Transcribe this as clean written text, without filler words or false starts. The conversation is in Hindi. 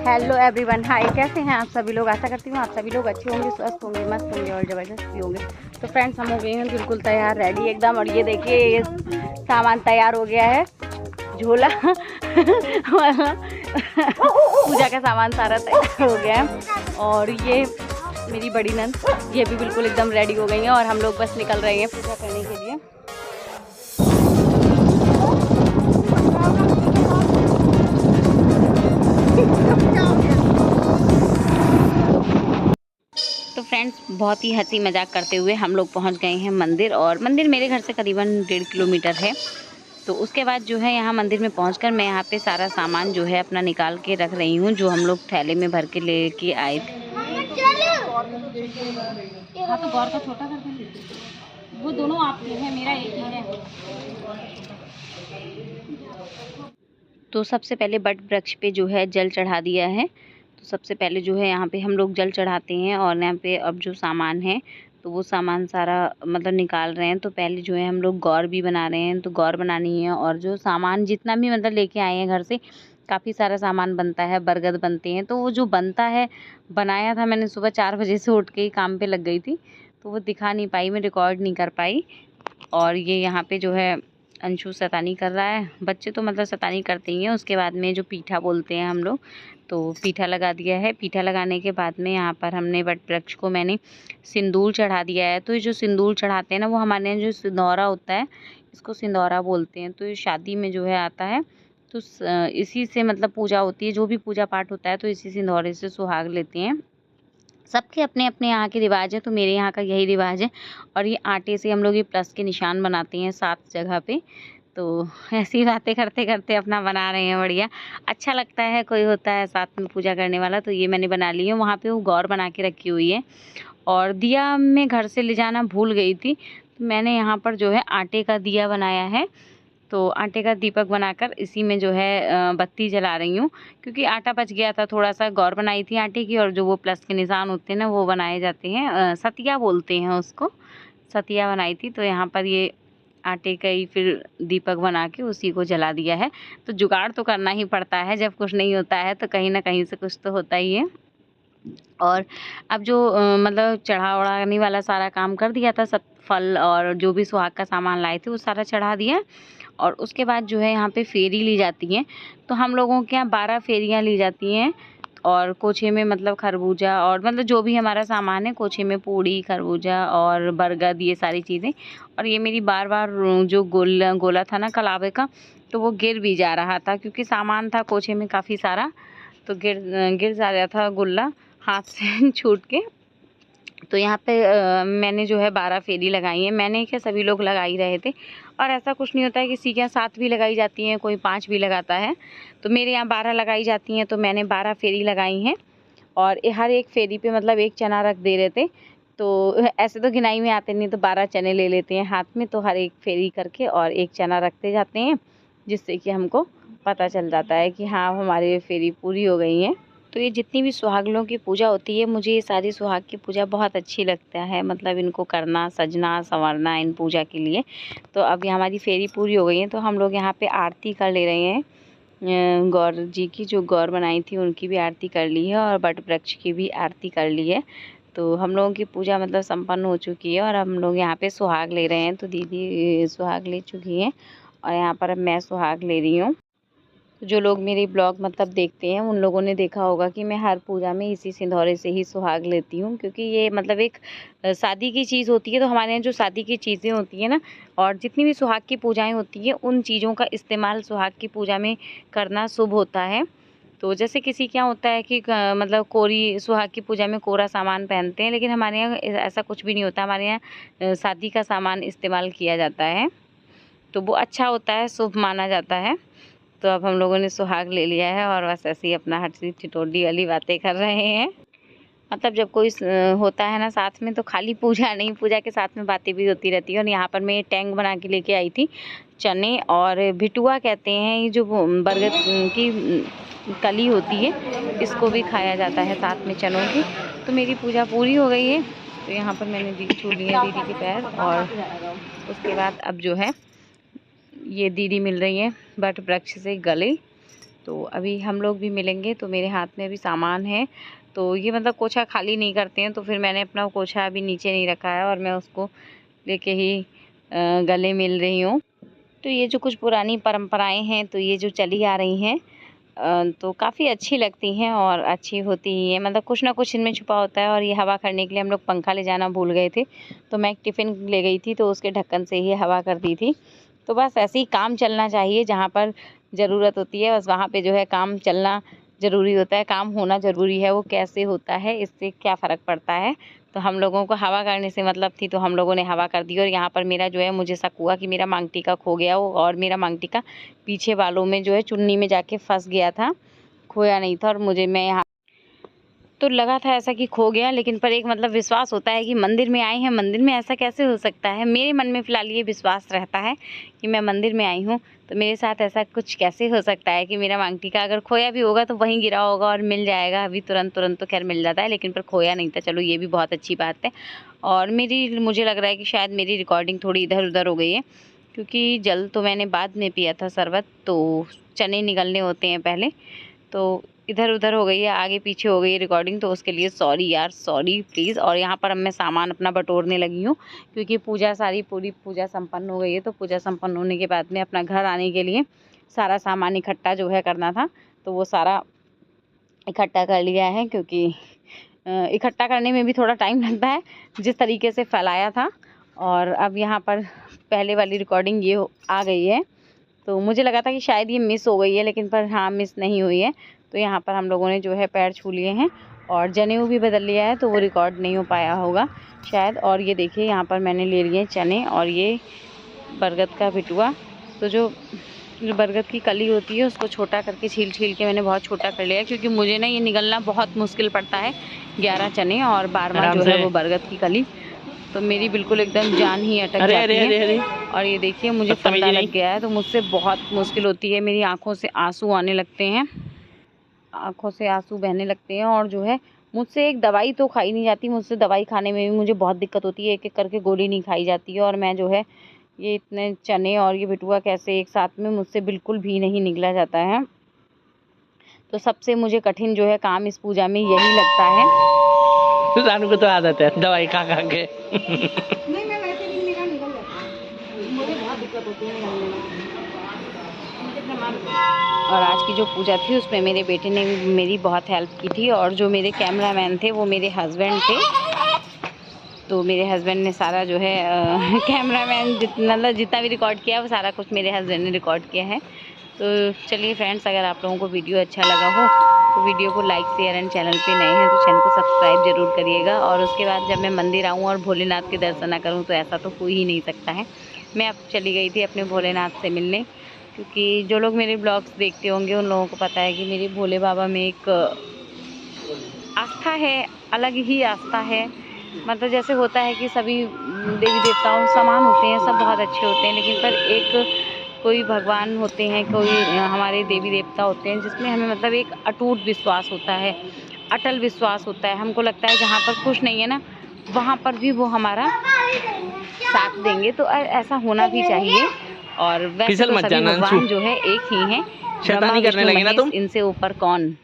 हेलो एवरीवन, हाय, कैसे हैं आप सभी लोग। आशा करती हूँ आप सभी लोग अच्छे होंगे, स्वस्थ होंगे, मस्त होंगे और ज़बरदस्त भी होंगे। तो फ्रेंड्स, हम हो गए हैं बिल्कुल तैयार, रेडी एकदम। और ये देखिए, ये सामान तैयार हो गया है, झोला पूजा का सामान सारा तैयार हो गया है। और ये मेरी बड़ी नंद, ये भी बिल्कुल एकदम रेडी हो गई हैं और हम लोग बस निकल रहे हैं पूजा करने के लिए। तो फ्रेंड्स, बहुत ही हंसी मजाक करते हुए हम लोग पहुंच गए हैं मंदिर। और मंदिर मेरे घर से करीबन 1.5 किलोमीटर है। तो उसके बाद जो है यहाँ मंदिर में पहुंचकर मैं यहाँ पे सारा सामान जो है अपना निकाल के रख रही हूँ, जो हम लोग थैले में भर के लेके आए थे। हाँ, तो गौर का छोटा कर देंगे, वो दोनों आपके हैं, मेरा एक ही है। तो सबसे पहले बट वृक्ष पे जो है जल चढ़ा दिया है। तो सबसे पहले जो है यहाँ पे हम लोग जल चढ़ाते हैं और यहाँ पे अब जो सामान है तो वो सामान सारा मतलब निकाल रहे हैं। तो पहले जो है हम लोग गौर भी बना रहे हैं, तो गौर बनानी है। और जो सामान जितना भी मतलब लेके आए हैं घर से, काफ़ी सारा सामान बनता है, बरगद बनते हैं। तो वो जो बनता है, बनाया था मैंने सुबह 4 बजे से उठ के ही काम पे लग गई थी, तो वो दिखा नहीं पाई, मैं रिकॉर्ड नहीं कर पाई। और ये यहाँ पे जो है अंशु शैतानी कर रहा है। बच्चे तो मतलब शैतानी करते ही हैं। उसके बाद में जो पीठा बोलते हैं हम लोग, तो पीठा लगा दिया है। पीठा लगाने के बाद में यहाँ पर हमने वट वृक्ष को मैंने सिंदूर चढ़ा दिया है। तो ये जो सिंदूर चढ़ाते हैं ना, वो हमारे यहाँ जो सिंदौरा होता है, इसको सिंदौरा बोलते हैं। तो ये शादी में जो है आता है, तो इसी से मतलब पूजा होती है। जो भी पूजा पाठ होता है तो इसी सिंदौरे से सुहाग लेते हैं। सबके अपने अपने यहाँ के रिवाज है, तो मेरे यहाँ का यही रिवाज है। और ये आटे से हम लोग ये प्लस के निशान बनाते हैं 7 जगह पे। तो ऐसी बातें करते करते अपना बना रहे हैं, बढ़िया अच्छा लगता है। कोई होता है साथ में पूजा करने वाला, तो ये मैंने बना ली है। वहाँ पे वो गौर बना के रखी हुई है। और दिया मैं घर से ले जाना भूल गई थी, तो मैंने यहाँ पर जो है आटे का दिया बनाया है। तो आटे का दीपक बनाकर इसी में जो है बत्ती जला रही हूँ, क्योंकि आटा बच गया था थोड़ा सा। गौर बनाई थी आटे की, और जो वो प्लस के निशान होते हैं ना, वो बनाए जाते हैं, सतिया बोलते हैं उसको, सतिया बनाई थी। तो यहाँ पर ये आटे का ही फिर दीपक बना के उसी को जला दिया है। तो जुगाड़ तो करना ही पड़ता है, जब कुछ नहीं होता है तो कहीं ना कहीं से कुछ तो होता ही है। और अब जो मतलब चढ़ा वढ़ाने वाला सारा काम कर दिया था, सब फल और जो भी सुहाग का सामान लाए थे वो सारा चढ़ा दिया। और उसके बाद जो है यहाँ पे फेरी ली जाती है। तो हम लोगों के यहाँ 12 फेरियाँ ली जाती हैं। और कोछे में मतलब खरबूजा और मतलब जो भी हमारा सामान है, कोछे में पूड़ी, खरबूजा और बरगद, ये सारी चीज़ें। और ये मेरी बार बार जो गोला था ना कलावे का, तो वो गिर भी जा रहा था, क्योंकि सामान था कोछे में काफ़ी सारा, तो गिर जा रहा था गोला हाथ से छूट के। तो यहाँ पे मैंने जो है 12 फेरी लगाई हैं। मैंने क्या, सभी लोग लगा ही रहे थे। और ऐसा कुछ नहीं होता है, किसी के यहाँ 7 भी लगाई जाती हैं, कोई 5 भी लगाता है। तो मेरे यहाँ 12 लगाई जाती हैं, तो मैंने 12 फेरी लगाई हैं। और हर एक फेरी पे मतलब एक चना रख दे रहे थे। तो ऐसे तो गिनाई में आते नहीं, तो 12 चने ले लेते हैं हाथ में, तो हर एक फेरी करके और एक चना रखते जाते हैं, जिससे कि हमको पता चल जाता है कि हाँ, हमारी फेरी पूरी हो गई है। तो ये जितनी भी सुहागनों की पूजा होती है, मुझे ये सारी सुहाग की पूजा बहुत अच्छी लगता है। मतलब इनको करना, सजना संवरना इन पूजा के लिए। तो अभी हमारी फेरी पूरी हो गई है, तो हम लोग यहाँ पे आरती कर ले रहे हैं। गौर जी की, जो गौर बनाई थी उनकी भी आरती कर ली है, और बट वृक्ष की भी आरती कर ली है। तो हम लोगों की पूजा मतलब संपन्न हो चुकी है। और हम लोग यहाँ पे सुहाग ले रहे हैं। तो दीदी सुहाग ले चुकी हैं और यहाँ पर अब मैं सुहाग ले रही हूँ। जो लोग मेरी ब्लॉग मतलब देखते हैं, उन लोगों ने देखा होगा कि मैं हर पूजा में इसी सिंदौरे से ही सुहाग लेती हूँ, क्योंकि ये मतलब एक शादी की चीज़ होती है। तो हमारे यहाँ जो शादी की चीज़ें होती हैं ना, और जितनी भी सुहाग की पूजाएं होती हैं, उन चीज़ों का इस्तेमाल सुहाग की पूजा में करना शुभ होता है। तो जैसे किसी क्या होता है कि मतलब कोरी सुहाग की पूजा में कोरा सामान पहनते हैं, लेकिन हमारे यहाँ ऐसा कुछ भी नहीं होता। हमारे यहाँ शादी का सामान इस्तेमाल किया जाता है, तो वो अच्छा होता है, शुभ माना जाता है। तो अब हम लोगों ने सुहाग ले लिया है और बस ऐसे ही अपना हंसी ठिठोली वाली बातें कर रहे हैं। मतलब जब कोई होता है ना साथ में, तो खाली पूजा नहीं, पूजा के साथ में बातें भी होती रहती है। और यहाँ पर मैं टैंक बना के लेके आई थी, चने और भिटुआ कहते हैं, ये जो बरगद की कली होती है, इसको भी खाया जाता है साथ में चनों की। तो मेरी पूजा पूरी हो गई है। तो यहाँ पर मैंने दीदी छू लिए दीदी के पैर, और उसके बाद अब जो है ये दीदी मिल रही है बट वृक्ष से गले। तो अभी हम लोग भी मिलेंगे। तो मेरे हाथ में भी सामान है, तो ये मतलब कोछा खाली नहीं करते हैं, तो फिर मैंने अपना कोछा अभी नीचे नहीं रखा है और मैं उसको लेके ही गले मिल रही हूँ। तो ये जो कुछ पुरानी परंपराएं हैं, तो ये जो चली आ रही हैं, तो काफ़ी अच्छी लगती हैं और अच्छी होती ही है। मतलब कुछ ना कुछ इनमें छुपा होता है। और ये हवा करने के लिए हम लोग पंखा ले जाना भूल गए थे, तो मैं एक टिफ़िन ले गई थी, तो उसके ढक्कन से ही हवा कर दी थी। तो बस ऐसे ही काम चलना चाहिए, जहाँ पर ज़रूरत होती है बस वहाँ पे जो है काम चलना ज़रूरी होता है, काम होना ज़रूरी है। वो कैसे होता है, इससे क्या फ़र्क पड़ता है। तो हम लोगों को हवा करने से मतलब थी, तो हम लोगों ने हवा कर दी। और यहाँ पर मेरा जो है, मुझे शक हुआ कि मेरा मांग टीका खो गया हो, और मेरा मांग टीका पीछे बालों में जो है चुन्नी में जाके फंस गया था, खोया नहीं था। और मैं यहाँ तो लगा था ऐसा कि खो गया, लेकिन पर एक मतलब विश्वास होता है कि मंदिर में आए हैं, मंदिर में ऐसा कैसे हो सकता है। मेरे मन में फ़िलहाल ये विश्वास रहता है कि मैं मंदिर में आई हूँ, तो मेरे साथ ऐसा कुछ कैसे हो सकता है कि मेरा मांग टीका अगर खोया भी होगा तो वहीं गिरा होगा और मिल जाएगा। अभी तुरंत तो खैर मिल जाता है, लेकिन पर खोया नहीं था। चलो ये भी बहुत अच्छी बात है। और मुझे लग रहा है कि शायद मेरी रिकॉर्डिंग थोड़ी इधर उधर हो गई है, क्योंकि जल तो मैंने बाद में पिया था शरबत, तो चने निगलने होते हैं पहले, तो इधर उधर हो गई है, आगे पीछे हो गई है रिकॉर्डिंग। तो उसके लिए सॉरी यार, सॉरी प्लीज़। और यहाँ पर अब मैं सामान अपना बटोरने लगी हूँ, क्योंकि पूरी पूजा संपन्न हो गई है। तो पूजा संपन्न होने के बाद में अपना घर आने के लिए सारा सामान इकट्ठा जो है करना था, तो वो सारा इकट्ठा कर लिया है। क्योंकि इकट्ठा करने में भी थोड़ा टाइम लगता है, जिस तरीके से फैलाया था। और अब यहाँ पर पहले वाली रिकॉर्डिंग ये आ गई है, तो मुझे लगा था कि शायद ये मिस हो गई है, लेकिन पर हाँ, मिस नहीं हुई है। तो यहाँ पर हम लोगों ने जो है पैर छू लिए हैं और जनेऊ भी बदल लिया है, तो वो रिकॉर्ड नहीं हो पाया होगा शायद। और ये देखिए यहाँ पर मैंने ले लिए चने और ये बरगद का भिटुआ। तो जो बरगद की कली होती है, उसको छोटा करके छील के मैंने बहुत छोटा कर लिया, क्योंकि मुझे ना ये निगलना बहुत मुश्किल पड़ता है। 11 चने और 12वां जो है वो बरगद की कली, तो मेरी बिल्कुल एकदम जान ही अटक जाती है। और ये देखिए मुझे फंदा लग गया है, तो मुझसे बहुत मुश्किल होती है। मेरी आंखों से आंसू आने लगते हैं, आंखों से आंसू बहने लगते हैं। और जो है मुझसे एक दवाई तो खाई नहीं जाती, मुझसे दवाई खाने में भी मुझे बहुत दिक्कत होती है। एक एक करके गोली नहीं खाई जाती है। और मैं जो है ये इतने चने और ये भिटुआ कैसे एक साथ में, मुझसे बिल्कुल भी नहीं निगला जाता है। तो सबसे मुझे कठिन जो है काम इस पूजा में यही लगता है। रानू को तो आदत है दवाई खा खा के। नहीं, मैं वैसे भी निगल जाता है, मुझे बहुत दिक्कत होती है निगलने में। और आज की जो पूजा थी उसमें मेरे बेटे ने मेरी बहुत हेल्प की थी। और जो मेरे कैमरामैन थे वो मेरे हस्बैंड थे, तो मेरे हस्बैंड ने सारा जो है कैमरामैन जितना भी रिकॉर्ड किया वो सारा कुछ मेरे हस्बैंड ने रिकॉर्ड किया है। तो चलिए फ्रेंड्स, अगर आप लोगों को वीडियो अच्छा लगा हो तो वीडियो को लाइक शेयर एंड चैनल पे नए हैं तो चैनल को सब्सक्राइब जरूर करिएगा। और उसके बाद जब मैं मंदिर आऊँ और भोलेनाथ के दर्शन ना करूँ, तो ऐसा तो हो ही नहीं सकता है। मैं अब चली गई थी अपने भोलेनाथ से मिलने, क्योंकि जो लोग मेरे ब्लॉग्स देखते होंगे उन लोगों को पता है कि मेरे भोले बाबा में एक आस्था है, अलग ही आस्था है। मतलब जैसे होता है कि सभी देवी देवताओं समान होते हैं, सब बहुत अच्छे होते हैं, लेकिन पर एक कोई भगवान होते हैं, कोई हमारे देवी देवता होते हैं जिसमें हमें मतलब एक अटूट विश्वास होता है, अटल विश्वास होता है। हमको लगता है जहाँ पर कुछ नहीं है ना, वहाँ पर भी वो हमारा साथ देंगे। तो ऐसा होना भी चाहिए। और वैसे तो सभी भगवान जो है एक ही हैं, ब्रह्मा विष्णु महेश, इनसे ऊपर कौन।